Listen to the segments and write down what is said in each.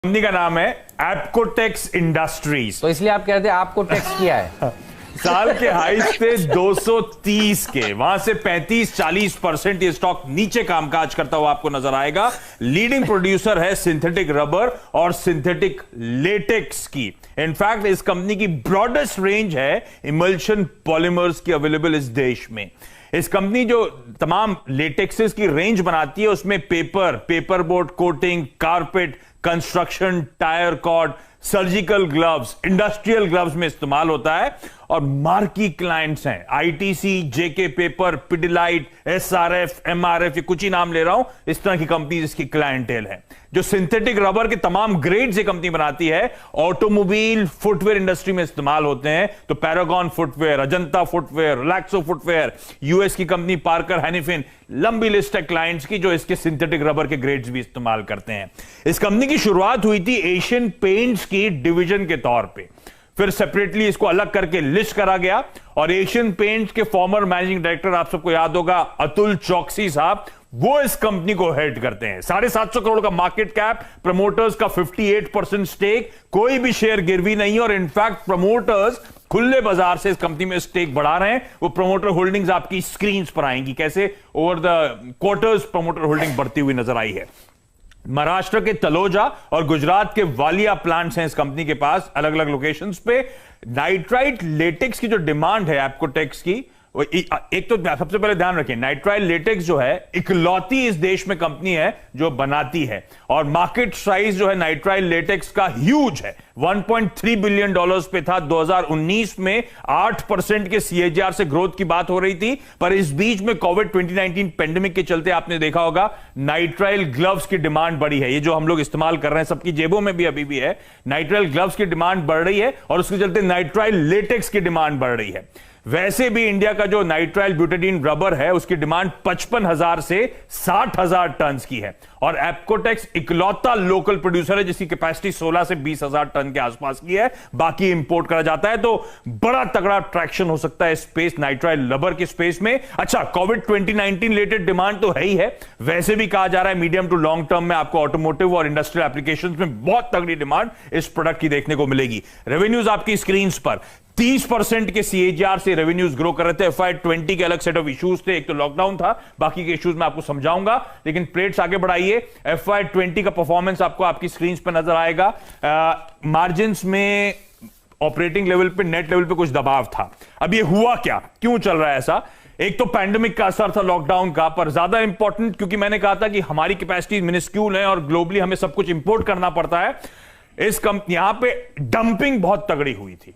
Company का नाम है एप्कोटेक्स इंडस्ट्रीज। तो इसलिए आप कह रहे थे आपको टैक्स किया है। साल के हाई से 230 के, वहां से 35-40% ये स्टॉक नीचे कामकाज करता हुआ आपको नजर आएगा। लीडिंग प्रोड्यूसर है सिंथेटिक रबर और सिंथेटिक लेटेक्स की। इनफैक्ट इस कंपनी की ब्रॉडेस्ट रेंज है इमल्शन पॉलीमर्स की अवेलेबल इस देश में। इस कंपनी जो तमाम लेटेक्सेस की रेंज बनाती है उसमें paper board coating, carpet, construction, tyre cord, surgical gloves, industrial gloves में इस्तेमाल होता है। और मार्की क्लाइंट्स हैं ITC, JK paper, Pidilite, SRF, MRF, ये कुछ ही नाम ले रहा हूं, इस तरह की कंपनी इसकी क्लाइंटेल है। जो सिंथेटिक रबर के तमाम ग्रेड्स ये कंपनी बनाती है, ऑटोमोबाइल, फुटवेयर इंडस्ट्री में इस्तेमाल होते हैं। तो Paragon footwear, Ajanta footwear, Relaxo footwear, US की कंपनी पार्कर हैनिफिन, लंबी लिस्ट है क्लाइंट्स की जो इसके सिंथेटिक रबर के ग्रेड्स भी इस्तेमाल करते हैं। इस कंपनी की शुरुआत हुई थी एशियन पेंट्स की डिवीजन के तौर पे, फिर सेपरेटली इसको अलग करके लिस्ट करा गया। और एशियन पेंट्स के फॉर्मर मैनेजिंग डायरेक्टर, आप सबको याद होगा, अतुल चौकसी साहब, वो इस कंपनी को हेड करते हैं। 750 करोड़ का मार्केट कैप, प्रमोटर्स का 58% स्टेक, कोई भी शेयर गिरवी नहीं। और इनफैक्ट प्रमोटर्स खुले बाजार से इस कंपनी में स्टेक बढ़ा रहे हैं। वो प्रमोटर होल्डिंग्स आपकी स्क्रीन पर आएंगी, कैसे over the quarters promoter holding बढ़ती हुई नजर आई है। महाराष्ट्र के तलोजा और गुजरात के वालिया प्लांट्स हैं इस कंपनी के पास, अलग अलग लोकेशंस पे। नाइट्राइट लेटेक्स की जो डिमांड है एप्कोटेक्स की, एक तो सबसे पहले ध्यान रखें, नाइट्राइल लेटेक्स जो है इकलौती इस देश में कंपनी है जो बनाती है। और मार्केट साइज जो है नाइट्राइल लेटेक्स का ह्यूज है, 1.3 बिलियन डॉलर्स पे था 2019 में। 8% के सीएजीआर से ग्रोथ की बात हो रही थी। पर इस बीच में कोविड 2019 पेंडेमिक के चलते आपने देखा होगा नाइट्राइल ग्लव्स की डिमांड बढ़ी है। ये जो हम लोग इस्तेमाल कर रहे हैं, सबकी जेबों में भी अभी भी है, नाइट्राइल ग्लव्स की डिमांड बढ़ रही है और उसके चलते नाइट्राइल लेटेक्स की डिमांड बढ़ रही है। वैसे भी इंडिया का जो नाइट्राइल ब्यूटाडीन रबर है उसकी डिमांड 55,000 से 60,000 टन की है। और एप्कोटेक्स इकलौता लोकल प्रोड्यूसर है जिसकी कैपेसिटी 16 से 20,000 टन के आसपास की है, बाकी इंपोर्ट करा जाता है। तो बड़ा तगड़ा ट्रैक्शन हो सकता है स्पेस नाइट्राइल रबर के स्पेस में। अच्छा, कोविड 2019 रिलेटेड डिमांड तो है ही है, वैसे भी कहा जा रहा है मीडियम टू लॉन्ग टर्म में आपको ऑटोमोटिव और इंडस्ट्रियल एप्लीकेशंस में बहुत तगड़ी डिमांड इस प्रोडक्ट की देखने को मिलेगी। रेवेन्यूज आपकी स्क्रीन पर 30% के सीएजीआर से रेवेन्यूज ग्रो कर रहे थे। FY20 के अलग सेट ऑफ इश्यूज थे, एक तो लॉकडाउन था, बाकी के इश्यूज मैं आपको समझाऊंगा, लेकिन प्लेट्स आगे बढ़ाइए। FY20 का परफॉर्मेंस आपको आपकी स्क्रीन पर नजर आएगा। मार्जिन्स में ऑपरेटिंग लेवल पे, नेट लेवल पे कुछ दबाव था। अब ये हुआ क्या, क्यों चल रहा है ऐसा? एक तो पैंडेमिक का असर था, लॉकडाउन का, पर ज्यादा इंपॉर्टेंट क्योंकि मैंने कहा था कि हमारी कैपेसिटी मिनिस्क्यूल है और ग्लोबली हमें सब कुछ इंपोर्ट करना पड़ता है। यहां पे डंपिंग बहुत तगड़ी हुई थी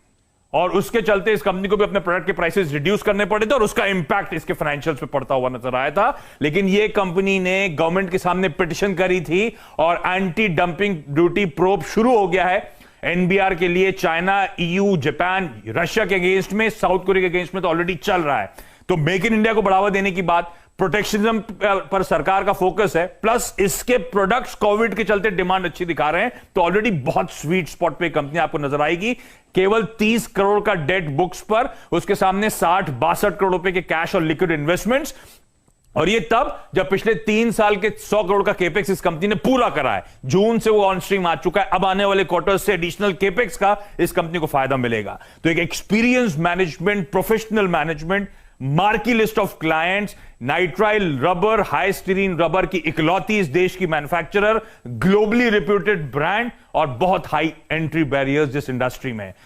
और उसके चलते इस कंपनी को भी अपने प्रोडक्ट के प्राइसेस रिड्यूस करने पड़े थे और उसका इंपैक्ट इसके फाइनेंशियल्स पे पड़ता हुआ नजर आया था। लेकिन ये कंपनी ने गवर्नमेंट के सामने पिटीशन करी थी और एंटी डंपिंग ड्यूटी प्रोब शुरू हो गया है एनबीआर के लिए। चाइना, ईयू, जापान, रशिया के अगेंस्ट में, साउथ कोरिया के अगेंस्ट में तो ऑलरेडी चल रहा है। तो मेक इन इंडिया को बढ़ावा देने की बात, प्रोटेक्शनिज्म पर सरकार का फोकस है, प्लस इसके प्रोडक्ट्स कोविड के चलते डिमांड अच्छी दिखा रहे हैं। तो ऑलरेडी बहुत स्वीट स्पॉट पे कंपनी आपको नजर आएगी। केवल 30 करोड़ का डेट बुक्स पर, उसके सामने 60-62 करोड़ रुपए के कैश और लिक्विड इन्वेस्टमेंट्स। और ये तब जब पिछले 3 साल के 100 करोड़ का केपेक्स इस कंपनी ने पूरा करा है। जून से वो ऑन स्ट्रीम आ चुका है। अब आने वाले क्वार्टर से एडिशनल केपेक्स का इस कंपनी को फायदा मिलेगा। तो एक experience management, professional management, marquee list of clients, nitrile rubber, high styrene rubber की इकलौती इस देश की मैन्युफैक्चरर, ग्लोबली रिप्यूटेड ब्रांड और बहुत हाई एंट्री बैरियर्स जिस इंडस्ट्री में।